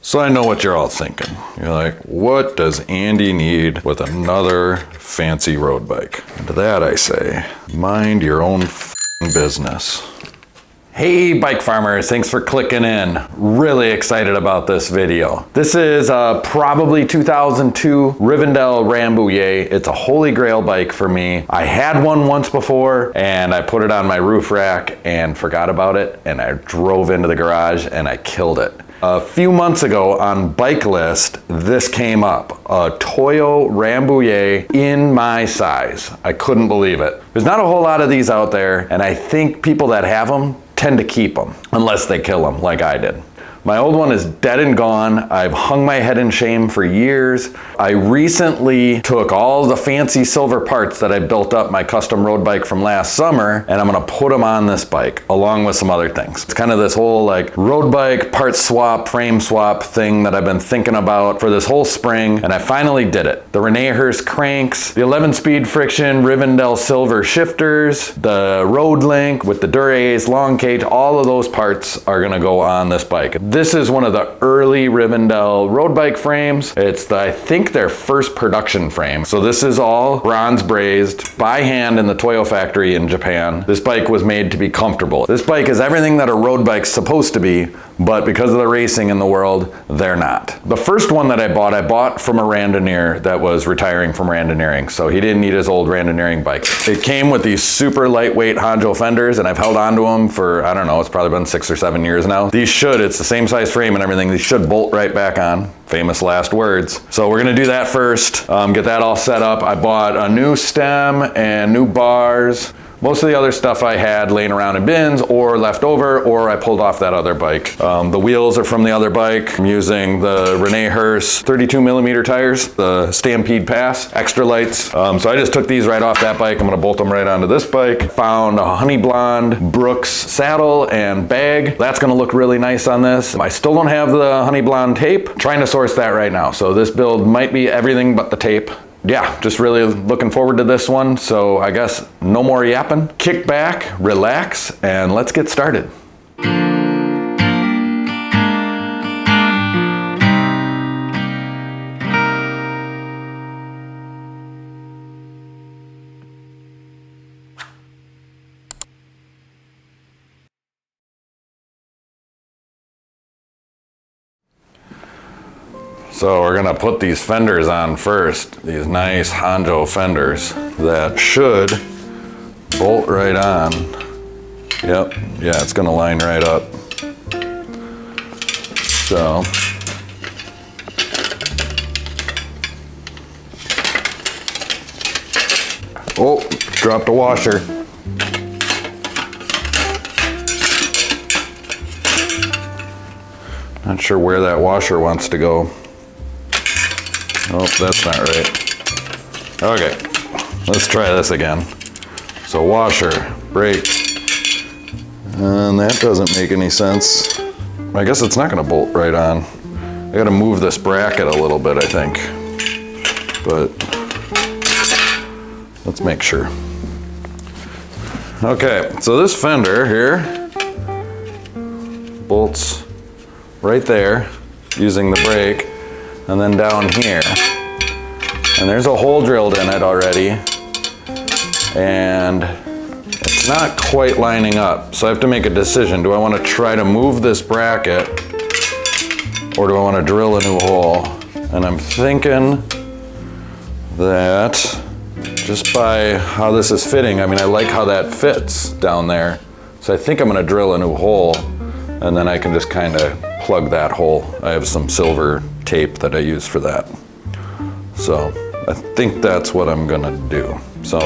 So I know what you're all thinking. You're like, what does Andy need with another fancy road bike? And to that I say, mind your own business. Hey bike farmers, thanks for clicking in. Really excited about this video. This is probably 2002 Rivendell Rambouillet. It's a holy grail bike for me. I had one once before and I put it on my roof rack and forgot about it, and I drove into the garage and I killed it. A few months ago on BikeList, this came up, a Toyo Rambouillet in my size. I couldn't believe it. There's not a whole lot of these out there, and I think people that have them tend to keep them, unless they kill them like I did. My old one is dead and gone. I've hung my head in shame for years. I recently took all the fancy silver parts that I built up my custom road bike from last summer, and I'm gonna put them on this bike, along with some other things. It's kind of this whole like road bike part swap, frame swap thing that I've been thinking about for this whole spring, and I finally did it. The Hurst cranks, the 11-speed friction Rivendell silver shifters, the road link with the Durace long cage, all of those parts are gonna go on this bike. This is one of the early Rivendell road bike frames. It's I think their first production frame. So this is all bronze brazed by hand in the Toyo factory in Japan. This bike was made to be comfortable. This bike is everything that a road bike's supposed to be, but because of the racing in the world, they're not. The first one that I bought from a randonneer that was retiring from randonneering, so he didn't need his old randonneering bike. It came with these super lightweight Honjo fenders, and I've held onto them for, I don't know, it's probably been 6 or 7 years now. It's the same size frame and everything, these should bolt right back on. Famous last words. So we're gonna do that first, get that all set up. I bought a new stem and new bars. Most of the other stuff I had laying around in bins or left over, or I pulled off that other bike. The wheels are from the other bike. I'm using the Hurst 32mm tires, the Stampede Pass, extra lights. So I just took these right off that bike. I'm gonna bolt them right onto this bike. Found a honey blonde Brooks saddle and bag. That's gonna look really nice on this. I still don't have the honey blonde tape. Trying to source that right now. So this build might be everything but the tape. Yeah, just really looking forward to this one. So I guess no more yapping. Kick back, relax, and let's get started. So we're gonna put these fenders on first, these nice Honjo fenders that should bolt right on. Yep, yeah, it's gonna line right up. So, oh, dropped a washer. Not sure where that washer wants to go. Oh, that's not right. Okay, let's try this again. So washer, brake, and that doesn't make any sense. I guess it's not gonna bolt right on. I gotta move this bracket a little bit, I think. But let's make sure. Okay, so this fender here bolts right there using the brake. And then down here, and there's a hole drilled in it already, and it's not quite lining up. So I have to make a decision. Do I want to try to move this bracket, or do I want to drill a new hole? And I'm thinking that just by how this is fitting, I mean, I like how that fits down there. So I think I'm going to drill a new hole, and then I can just kind of plug that hole. I have some silver tape that I use for that. So I think that's what I'm gonna do. So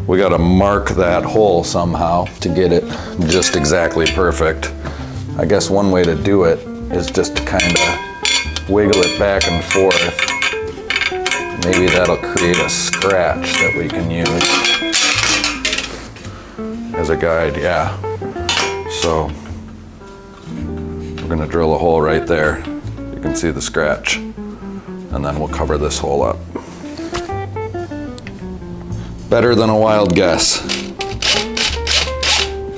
we gotta mark that hole somehow to get it just exactly perfect. I guess one way to do it is just to kind of wiggle it back and forth. Maybe that'll create a scratch that we can use as a guide, yeah. So we're gonna drill a hole right there. You can see the scratch, and then we'll cover this hole up. Better than a wild guess.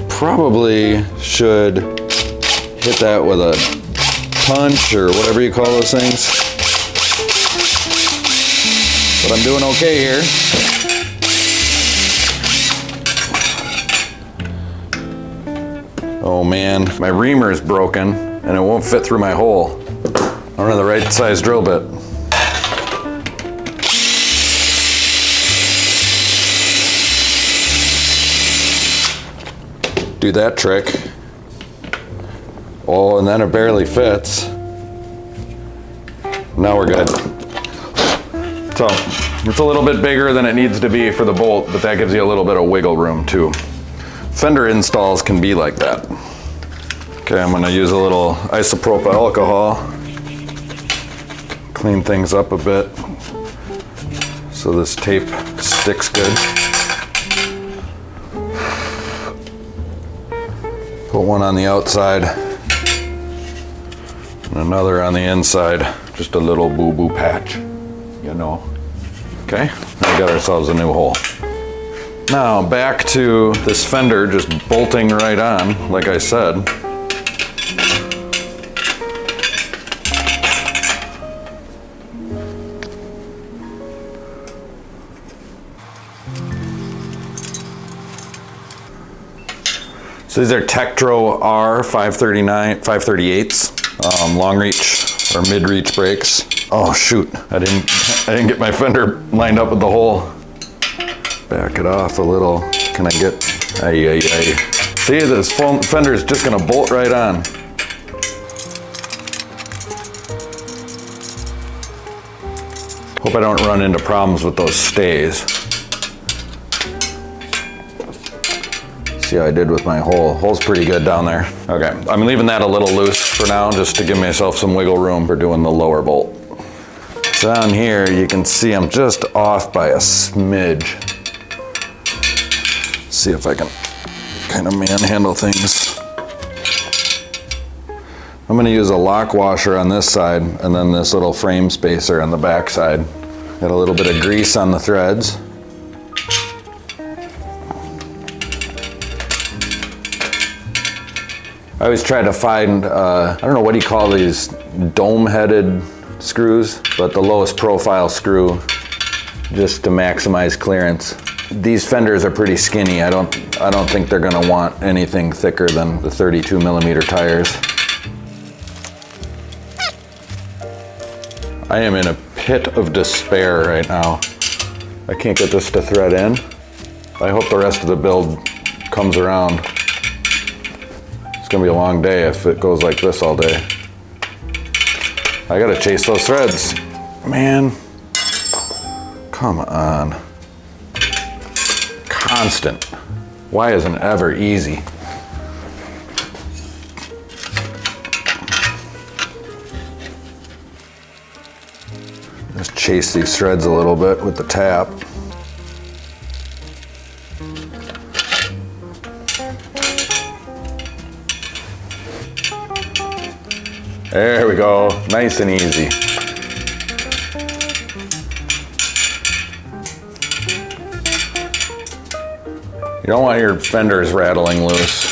Probably should hit that with a punch or whatever you call those things. But I'm doing okay here. Oh man, my reamer is broken and it won't fit through my hole. I don't have the right size drill bit. Do that trick. Oh, and then it barely fits. Now we're good. So, it's a little bit bigger than it needs to be for the bolt, but that gives you a little bit of wiggle room too. Fender installs can be like that. Okay, I'm gonna use a little isopropyl alcohol. Clean things up a bit so this tape sticks good. Put one on the outside and another on the inside. Just a little boo-boo patch, you know. Okay, now we got ourselves a new hole. Now back to this fender just bolting right on, like I said. So these are Tektro R 538s, long reach or mid reach brakes. Oh shoot, I didn't get my fender lined up with the hole. Back it off a little. Can I get, See, this fender is just gonna bolt right on. Hope I don't run into problems with those stays. See how I did with my hole. Hole's pretty good down there. Okay, I'm leaving that a little loose for now just to give myself some wiggle room for doing the lower bolt. So down here you can see I'm just off by a smidge. See if I can kind of manhandle things. I'm gonna use a lock washer on this side and then this little frame spacer on the back side. Got a little bit of grease on the threads. I always try to find, I don't know what do you call these, dome-headed screws, but the lowest profile screw just to maximize clearance. These fenders are pretty skinny. I don't think they're gonna want anything thicker than the 32 millimeter tires. I am in a pit of despair right now. I can't get this to thread in. I hope the rest of the build comes around. It's gonna be a long day if it goes like this all day. I gotta chase those threads. Man, come on. Constant. Why isn't it ever easy? Just chase these threads a little bit with the tap. There we go, nice and easy. You don't want your fenders rattling loose.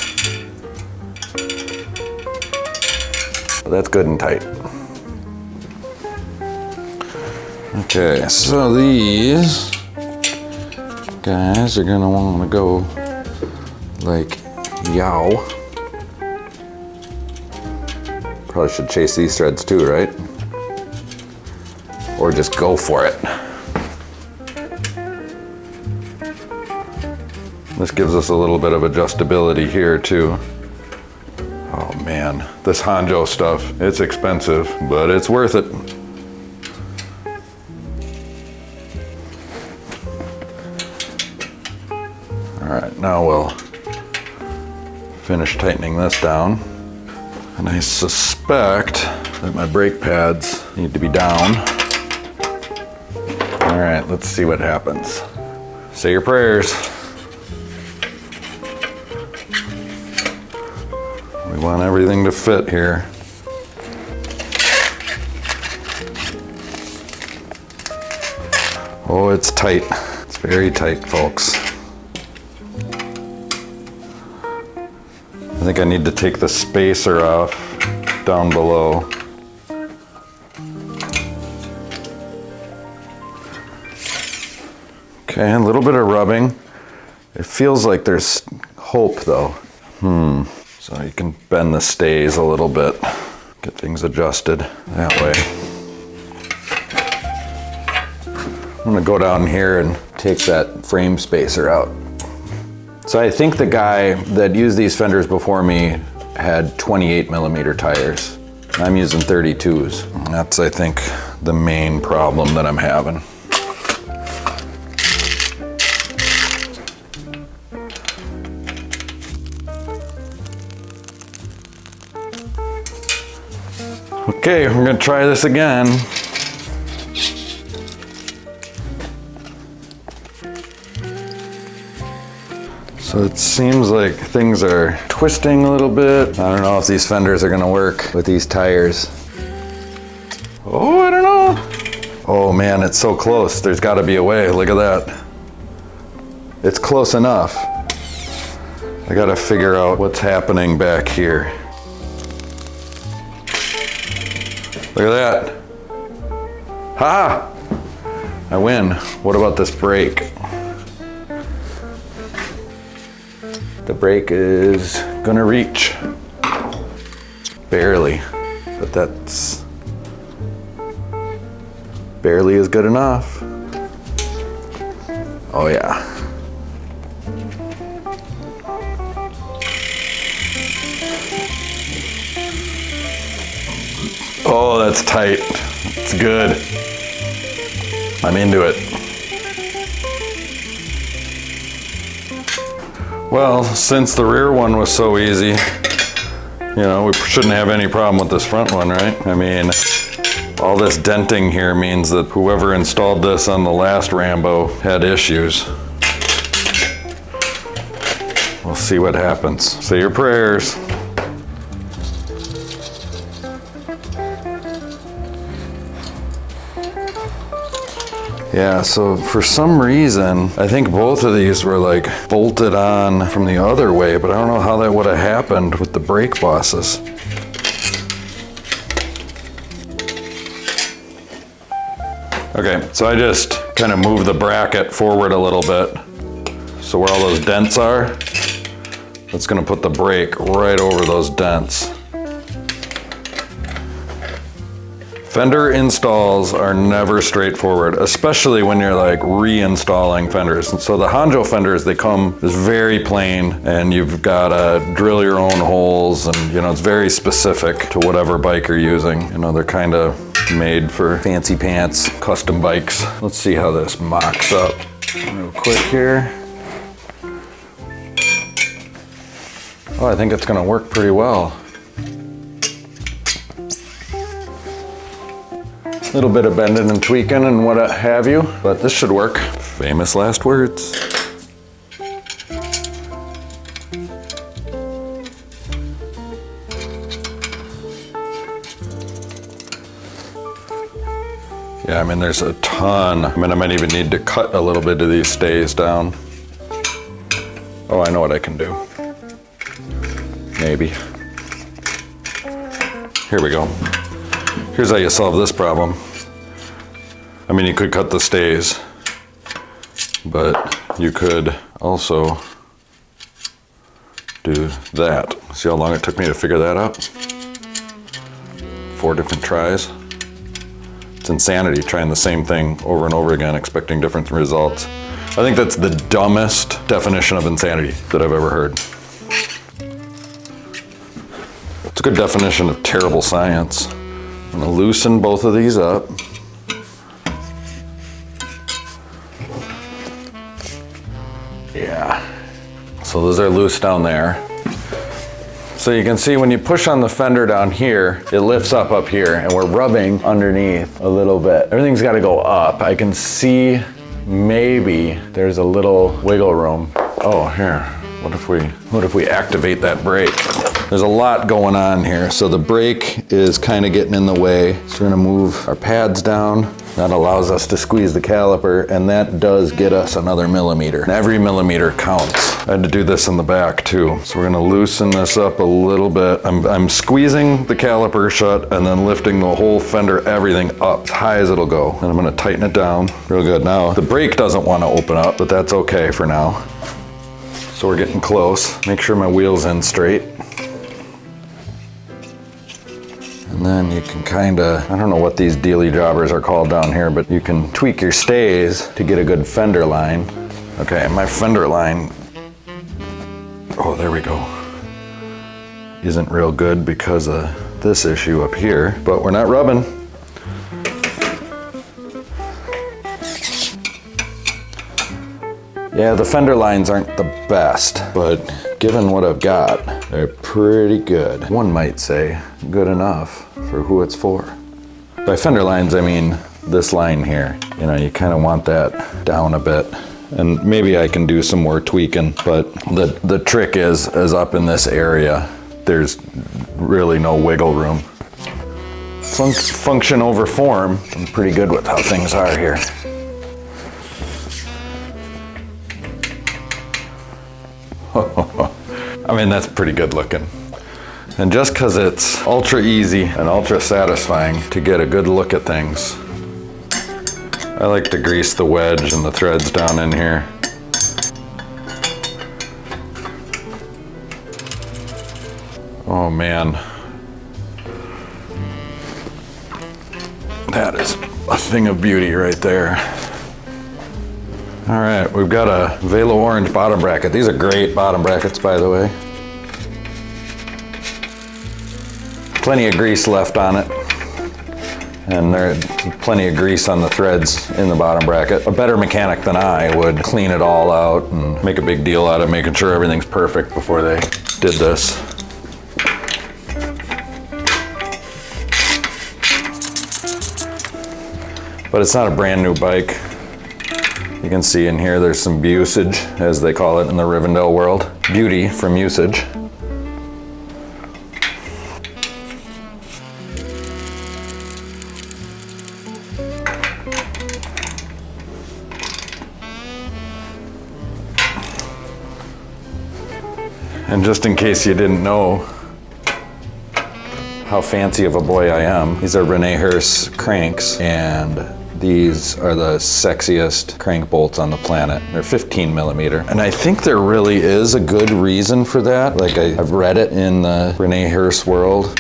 But that's good and tight. Okay, so these guys are gonna want to go like yow. Probably should chase these threads too, right? Or just go for it. This gives us a little bit of adjustability here too. Oh man, this Hanjo stuff, it's expensive, but it's worth it. All right, now we'll finish tightening this down. And I suspect that my brake pads need to be down. All right, let's see what happens. Say your prayers. We want everything to fit here. Oh, it's tight. It's very tight, folks. I think I need to take the spacer off down below. Okay, a little bit of rubbing. It feels like there's hope though. So you can bend the stays a little bit, get things adjusted that way. I'm gonna go down here and take that frame spacer out. So I think the guy that used these fenders before me had 28 millimeter tires. I'm using 32s. That's, I think, the main problem that I'm having. Okay, we're gonna try this again. So it seems like things are twisting a little bit. I don't know if these fenders are gonna work with these tires. Oh, I don't know. Oh man, it's so close. There's gotta be a way. Look at that. It's close enough. I gotta figure out what's happening back here. Look at that. Ha! I win. What about this brake? The brake is gonna reach. Barely, but that's barely is good enough. Oh yeah. Oh, that's tight. It's good. I'm into it. Well, since the rear one was so easy, you know, we shouldn't have any problem with this front one, right? I mean, all this denting here means that whoever installed this on the last Rambo had issues. We'll see what happens. Say your prayers. Yeah, so for some reason, I think both of these were like bolted on from the other way, but I don't know how that would have happened with the brake bosses. Okay, so I just kind of moved the bracket forward a little bit. So where all those dents are, that's gonna put the brake right over those dents. Fender installs are never straightforward, especially when you're like reinstalling fenders. And so the Hanjo fenders, they come just very plain, and you've got to drill your own holes, and you know, it's very specific to whatever bike you're using. You know, they're kind of made for fancy pants, custom bikes. Let's see how this mocks up real quick here. Oh, I think it's gonna work pretty well. Little bit of bending and tweaking and what have you, but this should work. Famous last words. Yeah, I mean, there's a ton. I mean, I might even need to cut a little bit of these stays down. Oh, I know what I can do. Maybe. Here we go. Here's how you solve this problem. I mean, you could cut the stays, but you could also do that. See how long it took me to figure that out? 4 different tries. It's insanity trying the same thing over and over again, expecting different results. I think that's the dumbest definition of insanity that I've ever heard. It's a good definition of terrible science. I'm gonna loosen both of these up. Yeah, so those are loose down there. So you can see when you push on the fender down here, it lifts up here, and we're rubbing underneath a little bit. Everything's gotta go up. I can see maybe there's a little wiggle room. Oh, here, What if we activate that brake? There's a lot going on here. So the brake is kind of getting in the way. So we're gonna move our pads down. That allows us to squeeze the caliper, and that does get us another millimeter. And every millimeter counts. I had to do this in the back too. So we're gonna loosen this up a little bit. I'm squeezing the caliper shut and then lifting the whole fender, everything up as high as it'll go. And I'm gonna tighten it down real good. Now, the brake doesn't wanna open up, but that's okay for now. So we're getting close. Make sure my wheel's in straight. And then you can kinda, I don't know what these dealy jobbers are called down here, but you can tweak your stays to get a good fender line. Okay, my fender line, oh, there we go, isn't real good because of this issue up here, but we're not rubbing. Yeah, the fender lines aren't the best, but given what I've got, they're pretty good. One might say good enough for who it's for. By fender lines, I mean this line here. You know, you kind of want that down a bit. And maybe I can do some more tweaking, but the trick is up in this area, there's really no wiggle room. Function over form, I'm pretty good with how things are here. I mean, that's pretty good looking. And just because it's ultra easy and ultra satisfying to get a good look at things, I like to grease the wedge and the threads down in here. Oh man. That is a thing of beauty right there. All right, we've got a Velo orange bottom bracket. These are great bottom brackets, by the way. Plenty of grease left on it. And there's plenty of grease on the threads in the bottom bracket. A better mechanic than I would clean it all out and make a big deal out of making sure everything's perfect before they did this. But it's not a brand new bike. You can see in here there's some usage, as they call it in the Rivendell world. Beauty from usage. And just in case you didn't know how fancy of a boy I am, these are Rene Hirst cranks, and these are the sexiest crank bolts on the planet. They're 15 millimeter. And I think there really is a good reason for that. Like I've read it in the Rene Hirst world.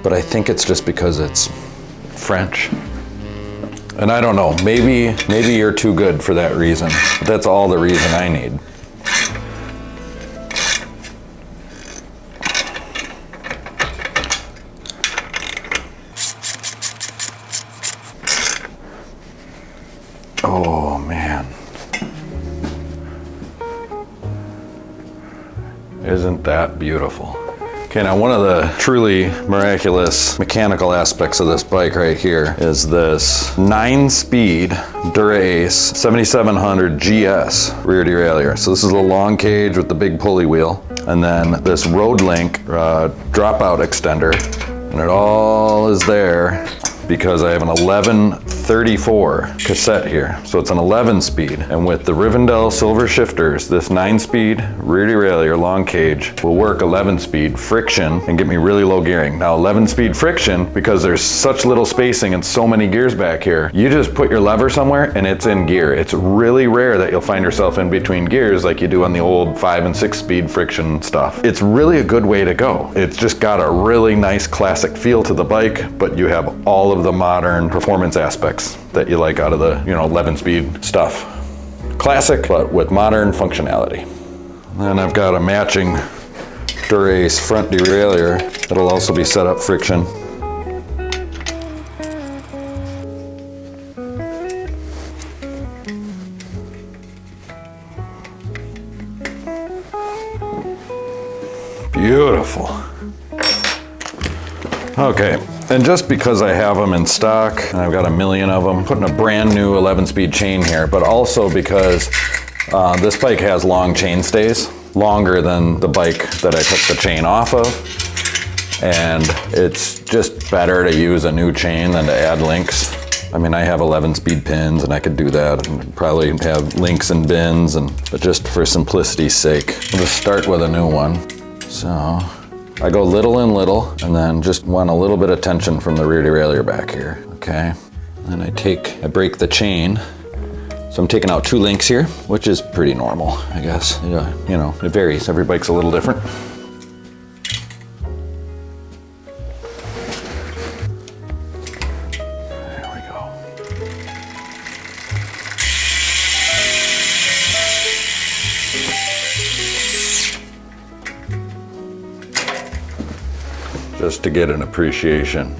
But I think it's just because it's French. And I don't know, maybe you're too good for that reason. But that's all the reason I need. Oh man. Isn't that beautiful? Okay, now one of the truly miraculous mechanical aspects of this bike right here is this 9-speed Dura-Ace 7700 GS rear derailleur. So this is a long cage with the big pulley wheel, and then this Road Link dropout extender, and it all is there because I have an 1134 cassette here. So it's an 11-speed, and with the Rivendell silver shifters, this 9-speed rear derailleur long cage will work 11-speed friction and get me really low gearing. Now 11-speed friction, because there's such little spacing and so many gears back here, you just put your lever somewhere and it's in gear. It's really rare that you'll find yourself in between gears like you do on the old 5 and 6-speed friction stuff. It's really a good way to go. It's just got a really nice classic feel to the bike, but you have all of the modern performance aspects that you like out of the 11-speed stuff. Classic, but with modern functionality. Then I've got a matching Dura-Ace front derailleur that'll also be set up friction. Beautiful. Okay, And just because I have them in stock, and I've got a million of them, putting a brand new 11-speed chain here, but also because this bike has long chain stays, longer than the bike that I took the chain off of. And it's just better to use a new chain than to add links. I mean, I have 11-speed pins and I could do that and probably have links and bins, but just for simplicity's sake, I'll just start with a new one. So I go little and little, and then just want a little bit of tension from the rear derailleur back here, okay? Then I break the chain. So I'm taking out 2 links here, which is pretty normal, I guess. Yeah, you know, it varies. Every bike's a little different. There we go. Just to get an appreciation.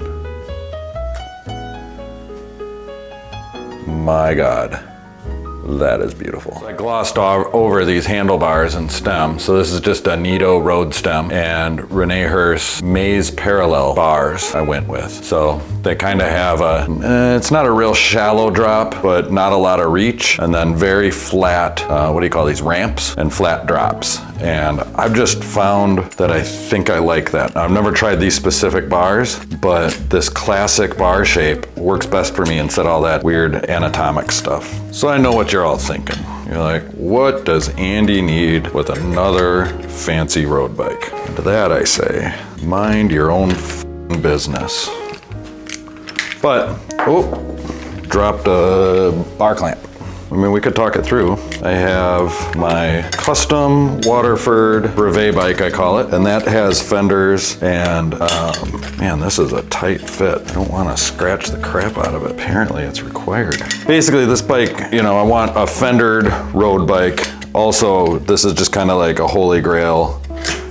My God. That is beautiful. So I glossed over these handlebars and stem. So this is just a Nito road stem and Rene Hurst Maze Parallel bars I went with. So they kind of have it's not a real shallow drop, but not a lot of reach. And then very flat, what do you call these, ramps and flat drops. And I've just found that I think I like that. I've never tried these specific bars, but this classic bar shape works best for me instead of all that weird anatomic stuff. So I know what you're all thinking. You're like, what does Andy need with another fancy road bike? And to that I say, mind your own business. But, dropped a bar clamp. I mean, we could talk it through. I have my custom Waterford Brevet bike, I call it, and that has fenders and, man, this is a tight fit. I don't want to scratch the crap out of it. Apparently it's required. Basically this bike, you know, I want a fendered road bike. Also, this is just kind of like a holy grail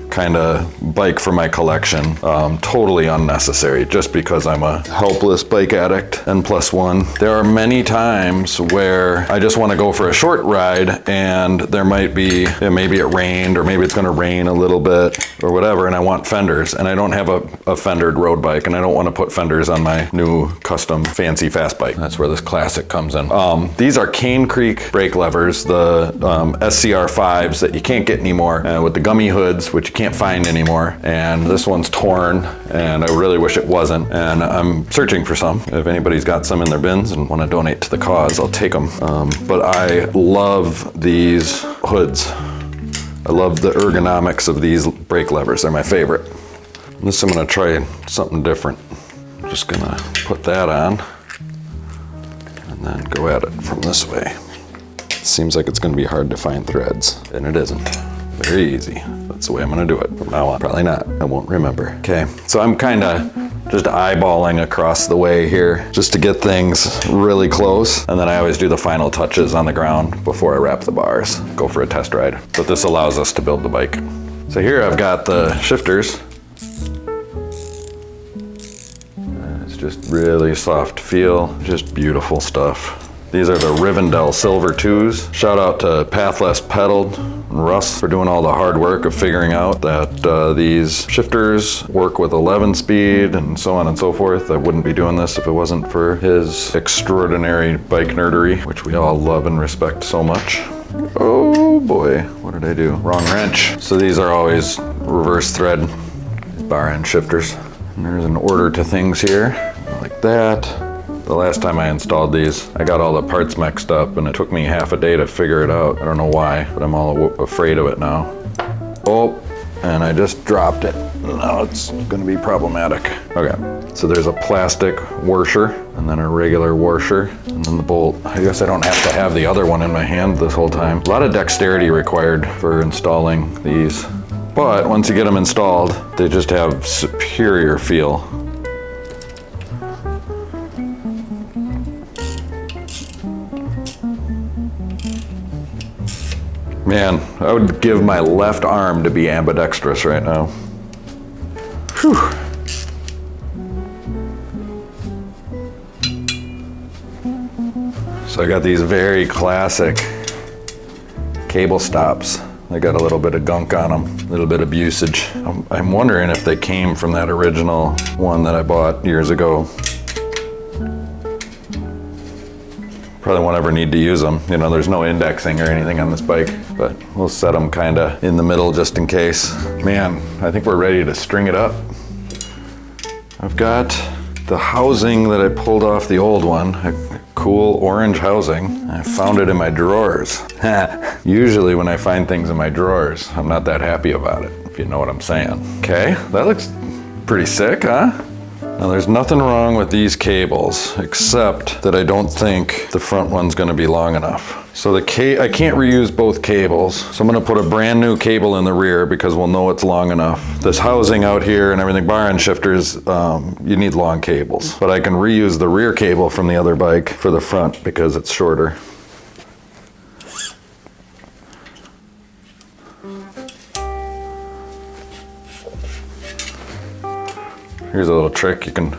kind of bike for my collection. Totally unnecessary just because I'm a helpless bike addict and +1. There are many times where I just want to go for a short ride and there might be, maybe it rained or maybe it's going to rain a little bit or whatever, and I want fenders, and I don't have a fendered road bike, and I don't want to put fenders on my new custom fancy fast bike. That's where this classic comes in. These are Cane Creek brake levers, the SCR5s that you can't get anymore, with the gummy hoods, which you can't find anymore. And this one's torn, and I really wish it wasn't. And I'm searching for some. If anybody's got some in their bins and want to donate to the cause, I'll take them. But I love these hoods. I love the ergonomics of these brake levers. They're my favorite. This I'm gonna try something different. I'm just gonna put that on and then go at it from this way. It seems like it's gonna be hard to find threads, and it isn't. Very easy. That's the way I'm gonna do it from now on. Probably not, I won't remember. Okay, so I'm kinda just eyeballing across the way here just to get things really close. And then I always do the final touches on the ground before I wrap the bars, go for a test ride. But this allows us to build the bike. So here I've got the shifters. It's just really soft feel, just beautiful stuff. These are the Rivendell Silver 2s. Shout out to Pathless Pedaled and Russ for doing all the hard work of figuring out that these shifters work with 11 speed and so on and so forth. I wouldn't be doing this if it wasn't for his extraordinary bike nerdery, which we all love and respect so much. Oh boy, what did I do? Wrong wrench. So these are always reverse thread bar end shifters. And there's an order to things here, like that. The last time I installed these, I got all the parts mixed up and it took me half a day to figure it out. I don't know why, but I'm all afraid of it now. Oh, and I just dropped it. Now it's gonna be problematic. Okay, so there's a plastic washer and then a regular washer and then the bolt. I guess I don't have to have the other one in my hand this whole time. A lot of dexterity required for installing these, but once you get them installed, they just have superior feel. Man, I would give my left arm to be ambidextrous right now. Whew. So I got these very classic cable stops They got a little bit of gunk on them, a little bit of usage. I'm wondering if they came from that original one that I bought years ago. Probably won't ever need to use them. You know, there's no indexing or anything on this bike, but we'll set them kind of in the middle just in case. Man, I think we're ready to string it up. I've got the housing that I pulled off the old one, a cool orange housing. I found it in my drawers. Usually when I find things in my drawers, I'm not that happy about it, if you know what I'm saying. Okay, that looks pretty sick, huh? Now there's nothing wrong with these cables, except that I don't think the front one's gonna be long enough. So I can't reuse both cables, so I'm gonna put a brand new cable in the rear because we'll know it's long enough. This housing out here and everything, bar and shifters, you need long cables. But I can reuse the rear cable from the other bike for the front because it's shorter. Here's a little trick. You can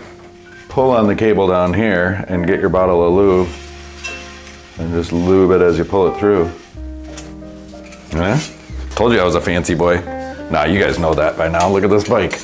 pull on the cable down here and get your bottle of lube and just lube it as you pull it through. Yeah? Told you I was a fancy boy. Nah, you guys know that by now. Look at this bike.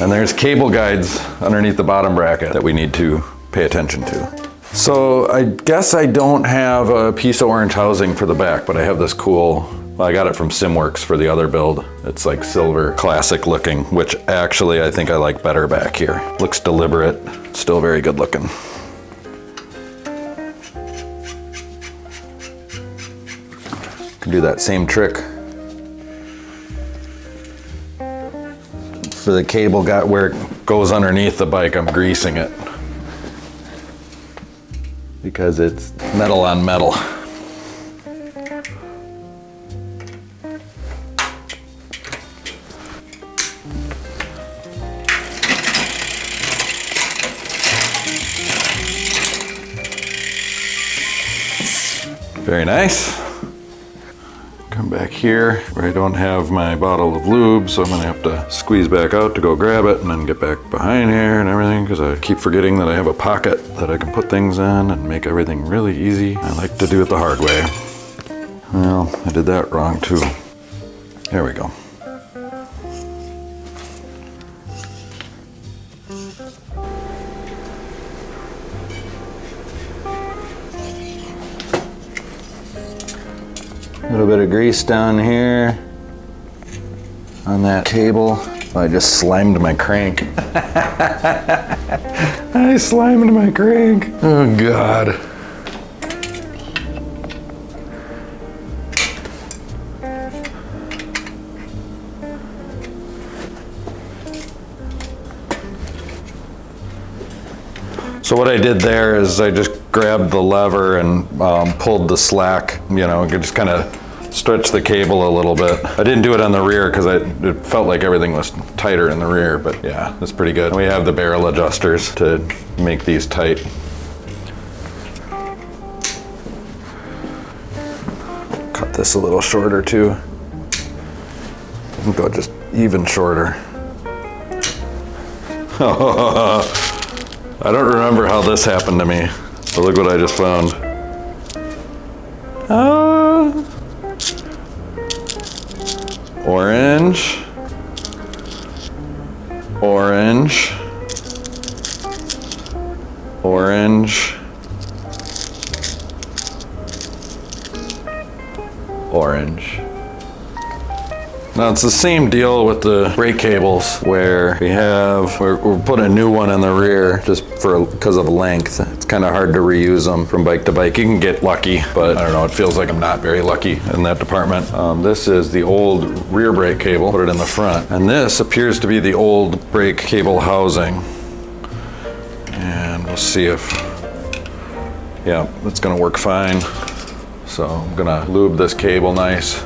And there's cable guides underneath the bottom bracket that we need to pay attention to. So I guess I don't have a piece of orange housing for the back, but I have this cool, well, I got it from Simworks for the other build. It's like silver, classic looking, which actually I think I like better back here. Looks deliberate, still very good looking. Can do that same trick for the cable where it goes underneath the bike. I'm greasing it because it's metal on metal. Very nice. Come back here where I don't have my bottle of lube, so I'm gonna have to squeeze back out to go grab it and then get back behind here and everything, because I keep forgetting that I have a pocket that I can put things in and make everything really easy. I like to do it the hard way. Well, I did that wrong too. There we go. A little bit of grease down here on that cable. I just slimed my crank. I slimed my crank. Oh God. So what I did there is I just grabbed the lever and pulled the slack, you know, just kind of stretch the cable a little bit. I didn't do it on the rear because it felt like everything was tighter in the rear, but yeah, that's pretty good. We have the barrel adjusters to make these tight. Cut this a little shorter too. Go just even shorter. I don't remember how this happened to me, but look what I just found. Orange, orange, orange, orange. Now it's the same deal with the brake cables where we're putting a new one in the rear just because of length. It's kind of hard to reuse them from bike to bike. You can get lucky, but I don't know, it feels like I'm not very lucky in that department. This is the old rear brake cable, put it in the front. And this appears to be the old brake cable housing. And we'll see if, yeah, it's gonna work fine. So I'm gonna lube this cable nice.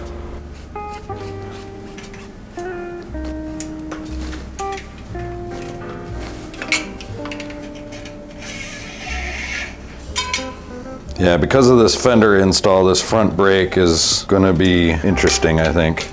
Yeah, because of this Fender install, this front brake is gonna be interesting, I think.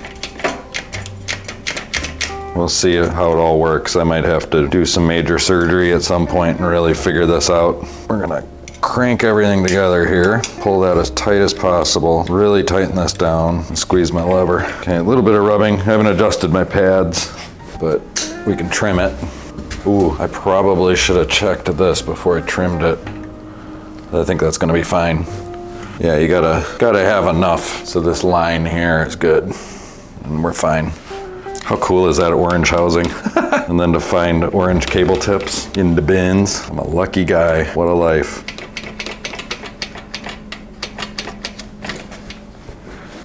We'll see how it all works. I might have to do some major surgery at some point and really figure this out. We're gonna crank everything together here. Pull that as tight as possible. Really tighten this down and squeeze my lever. Okay, a little bit of rubbing. I haven't adjusted my pads, but we can trim it. Ooh, I probably should have checked this before I trimmed it. I think that's gonna be fine. Yeah, you gotta have enough. So this line here is good, and we're fine. How cool is that orange housing? And then to find orange cable tips in the bins. I'm a lucky guy, what a life.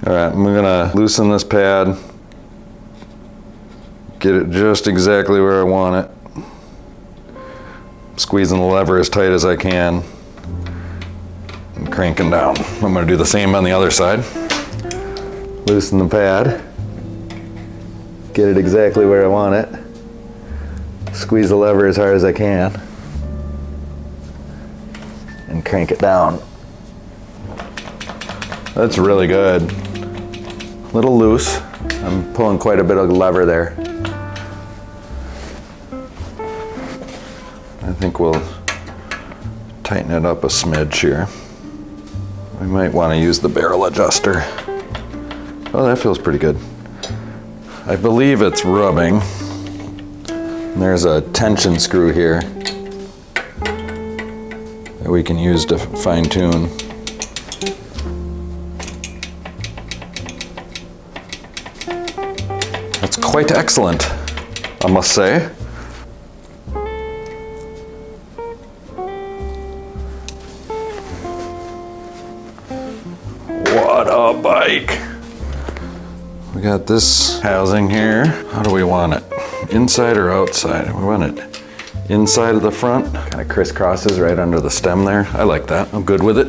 All right, I'm gonna loosen this pad. Get it just exactly where I want it. Squeezing the lever as tight as I can. And cranking down. I'm gonna do the same on the other side. Loosen the pad. Get it exactly where I want it. Squeeze the lever as hard as I can. And crank it down. That's really good. A little loose. I'm pulling quite a bit of lever there. I think we'll tighten it up a smidge here. We might want to use the barrel adjuster. Oh, that feels pretty good. I believe it's rubbing. And there's a tension screw here that we can use to fine tune. That's quite excellent, I must say. What a bike! We got this housing here. How do we want it? Inside or outside? We want it inside of the front. Kind of crisscrosses right under the stem there. I like that. I'm good with it.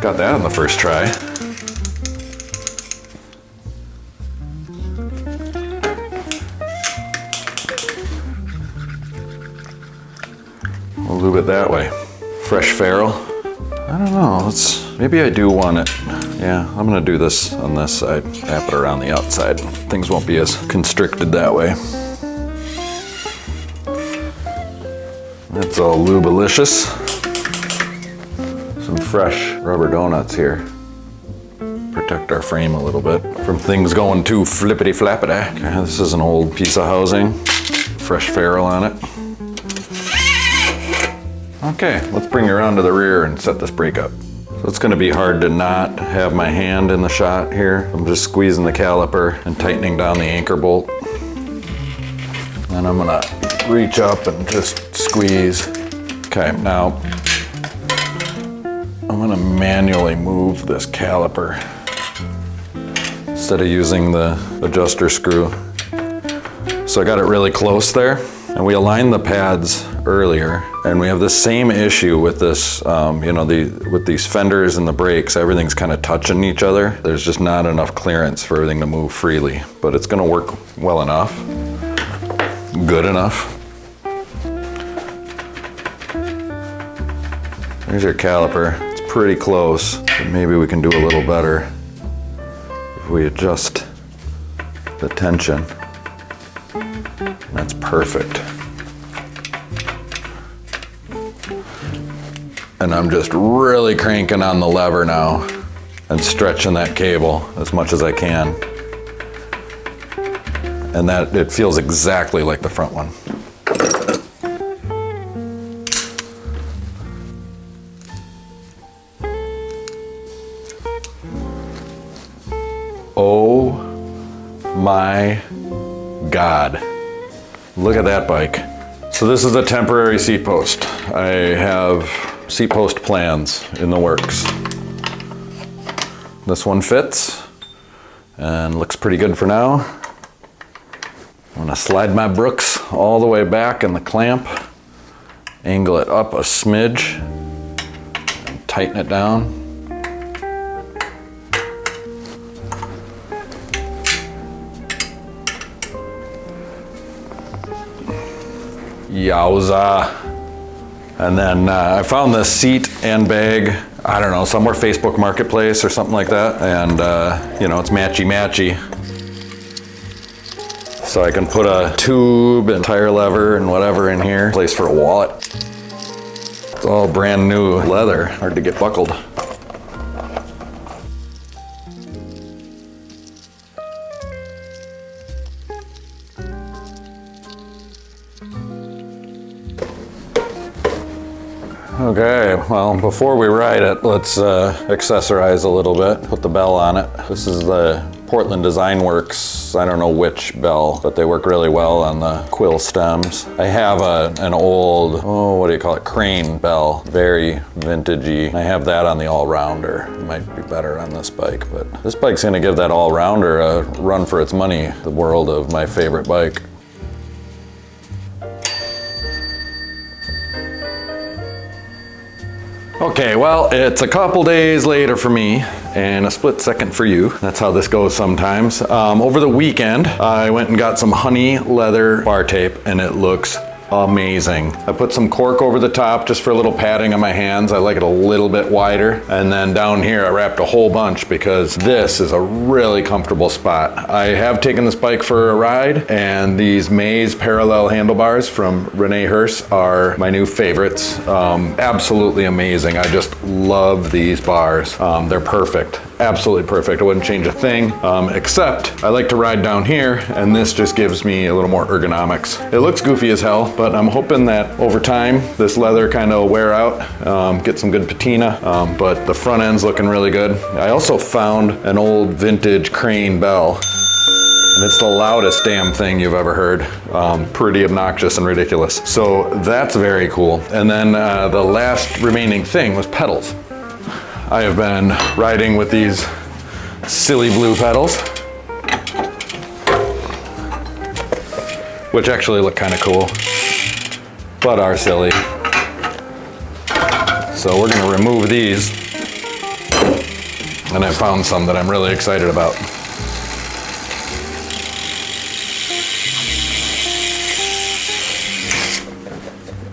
Got that on the first try. We'll lube it that way. Fresh ferrule. I don't know, maybe I do want it. Yeah, I'm gonna do this on this side, wrap it around the outside. Things won't be as constricted that way. That's all lube-alicious. Some fresh rubber donuts here. Protect our frame a little bit from things going too flippity-flappity. Okay, this is an old piece of housing. Fresh ferrule on it. Okay, let's bring it around to the rear and set this brake up. So it's gonna be hard to not have my hand in the shot here. I'm just squeezing the caliper and tightening down the anchor bolt. And I'm gonna reach up and just squeeze. Okay, now I'm gonna manually move this caliper instead of using the adjuster screw. So I got it really close there. And we aligned the pads earlier, and we have the same issue with this, with these fenders and the brakes. Everything's kind of touching each other. There's just not enough clearance for everything to move freely, but it's gonna work well enough, good enough. There's your caliper. It's pretty close, but maybe we can do a little better if we adjust the tension. That's perfect. And I'm just really cranking on the lever now and stretching that cable as much as I can. And that it feels exactly like the front one. Oh my God. Look at that bike. So this is a temporary seat post. I have seat post plans in the works. This one fits and looks pretty good for now. I'm gonna slide my Brooks all the way back in the clamp, angle it up a smidge, and tighten it down. Yowza. And then I found this seat and bag, I don't know, somewhere Facebook Marketplace or something like that. And it's matchy-matchy. So I can put a tube and tire lever and whatever in here. Place for a wallet. It's all brand new leather, hard to get buckled. Okay, well, before we ride it, let's accessorize a little bit. Put the bell on it. This is the Portland Design Works, I don't know which bell, but they work really well on the quill stems. I have an old, what do you call it, crane bell, very vintagey. I have that on the all-rounder. It might be better on this bike, but this bike's gonna give that all-rounder a run for its money, the world of my favorite bike. Okay, well, it's a couple days later for me and a split second for you. That's how this goes sometimes. Over the weekend, I went and got some honey leather bar tape and it looks amazing. I put some cork over the top just for a little padding on my hands. I like it a little bit wider. And then down here, I wrapped a whole bunch because this is a really comfortable spot. I have taken this bike for a ride and these Maze parallel handlebars from Renee Hurst are my new favorites. Absolutely amazing. I just love these bars. They're perfect. Absolutely perfect. I wouldn't change a thing, except I like to ride down here and this just gives me a little more ergonomics. It looks goofy as hell, but I'm hoping that over time this leather kind of wear out, get some good patina, but the front end's looking really good. I also found an old vintage crane bell. And it's the loudest damn thing you've ever heard. Pretty obnoxious and ridiculous. So that's very cool. And then the last remaining thing was pedals. I have been riding with these silly blue pedals, which actually look kind of cool, but are silly. So we're gonna remove these, and I found some that I'm really excited about.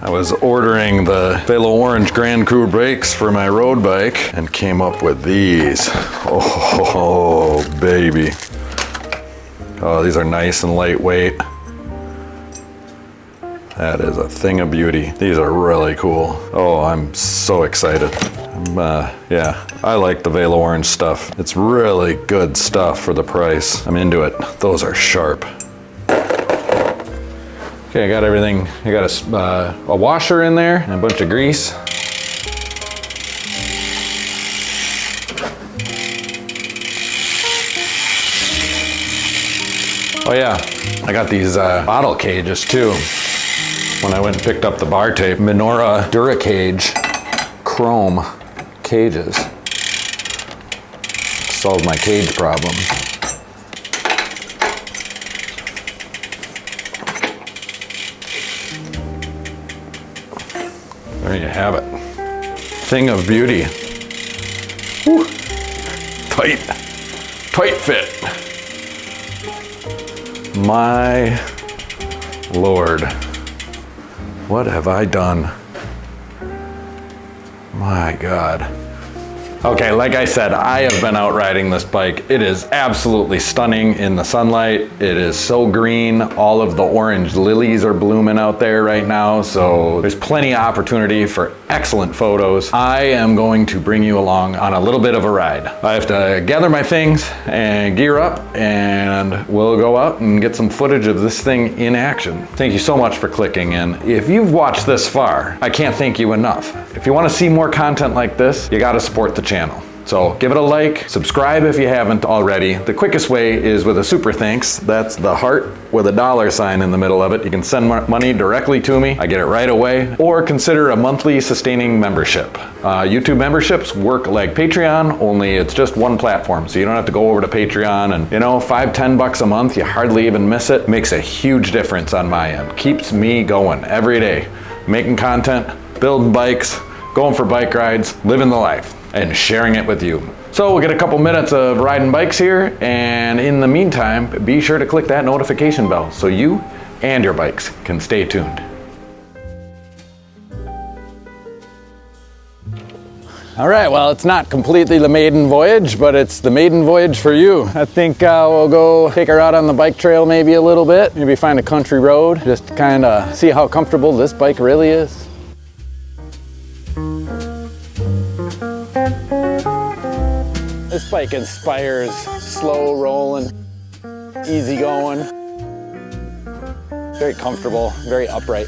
I was ordering the Velo Orange Grand Crew brakes for my road bike and came up with these. Oh, baby. Oh, these are nice and lightweight. That is a thing of beauty. These are really cool. Oh, I'm so excited. Yeah, I like the Velo Orange stuff. It's really good stuff for the price. I'm into it. Those are sharp. Okay, I got everything. I got a washer in there and a bunch of grease. Oh yeah, I got these bottle cages too. When I went and picked up the bar tape, Minora Duracage chrome cages. Solved my cage problem. There you have it. Thing of beauty. Whew. Tight fit. My Lord, what have I done? My God. Okay, like I said, I have been out riding this bike. It is absolutely stunning in the sunlight. It is so green. All of the orange lilies are blooming out there right now, so there's plenty of opportunity for excellent photos. I am going to bring you along on a little bit of a ride. I have to gather my things and gear up, and we'll go out and get some footage of this thing in action. Thank you so much for clicking in. If you've watched this far, I can't thank you enough. If you want to see more content like this, you got to support the channel. So give it a like, subscribe if you haven't already. The quickest way is with a super thanks. That's the heart with a $sign in the middle of it. You can send money directly to me. I get it right away. Or consider a monthly sustaining membership. YouTube memberships work like Patreon, only it's just one platform. So you don't have to go over to Patreon and, you know, $5, $10 a month, you hardly even miss it. Makes a huge difference on my end. Keeps me going every day. Making content, building bikes, going for bike rides, living the life, and sharing it with you. So we'll get a couple minutes of riding bikes here, and in the meantime, be sure to click that notification bell so you and your bikes can stay tuned. All right, well, it's not completely the maiden voyage, but it's the maiden voyage for you. I think we'll go take her out on the bike trail maybe a little bit, maybe find a country road, just kind of see how comfortable this bike really is. This bike inspires slow rolling, easy going, very comfortable, very upright.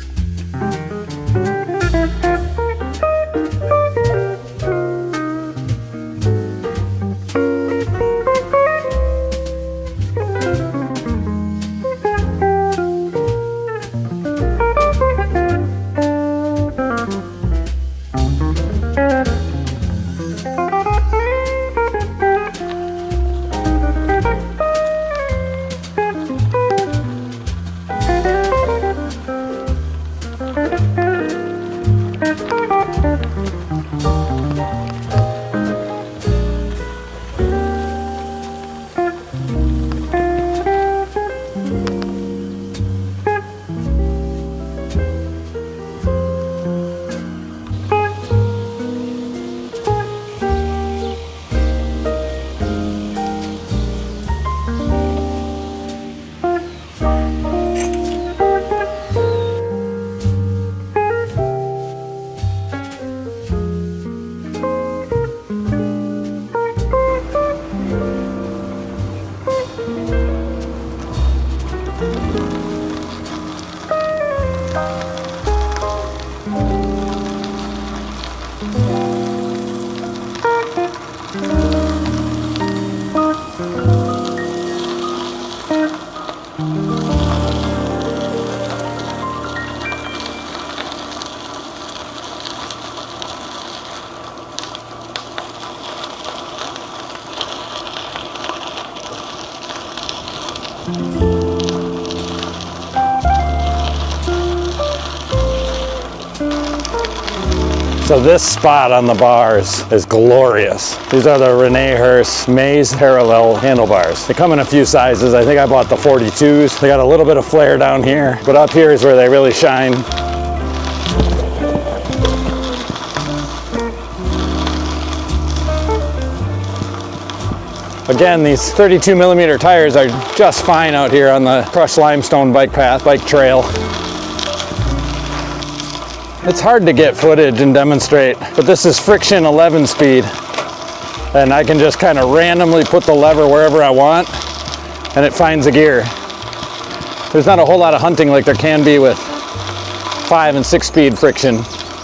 So this spot on the bars is glorious. These are the Rene Hurst Maze parallel handlebars. They come in a few sizes. I think I bought the 42s. They got a little bit of flare down here, but up here is where they really shine. Again, these 32 millimeter tires are just fine out here on the crushed limestone bike path, bike trail. It's hard to get footage and demonstrate, but this is friction 11 speed. And I can just kind of randomly put the lever wherever I want, and it finds a gear. There's not a whole lot of hunting like there can be with 5 and 6 speed friction,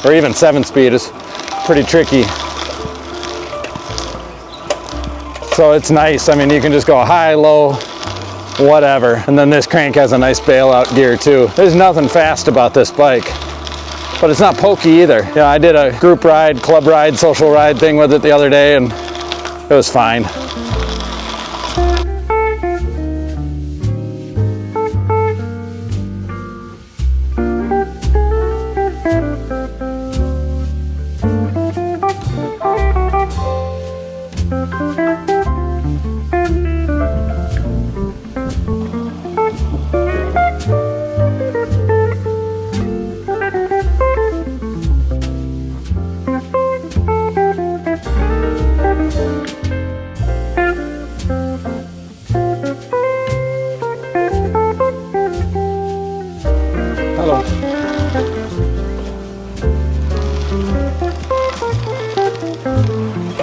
or even 7 speed is pretty tricky. So it's nice. I mean, you can just go high, low, whatever. And then this crank has a nice bailout gear too. There's nothing fast about this bike, but it's not pokey either. You know, I did a group ride, club ride, social ride thing with it the other day, and it was fine.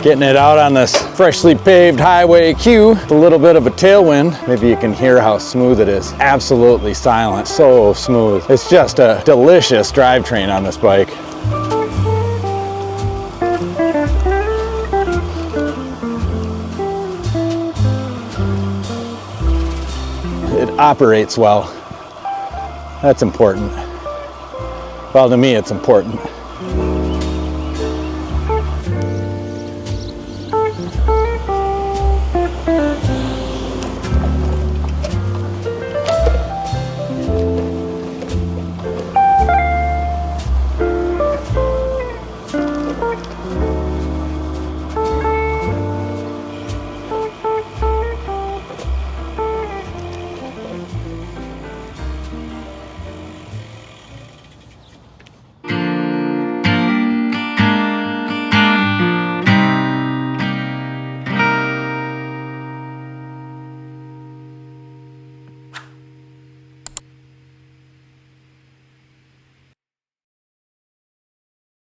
Getting it out on this freshly paved highway Q, a little bit of a tailwind. Maybe you can hear how smooth it is. Absolutely silent, so smooth. It's just a delicious drivetrain on this bike. It operates well. That's important. Well, to me, it's important.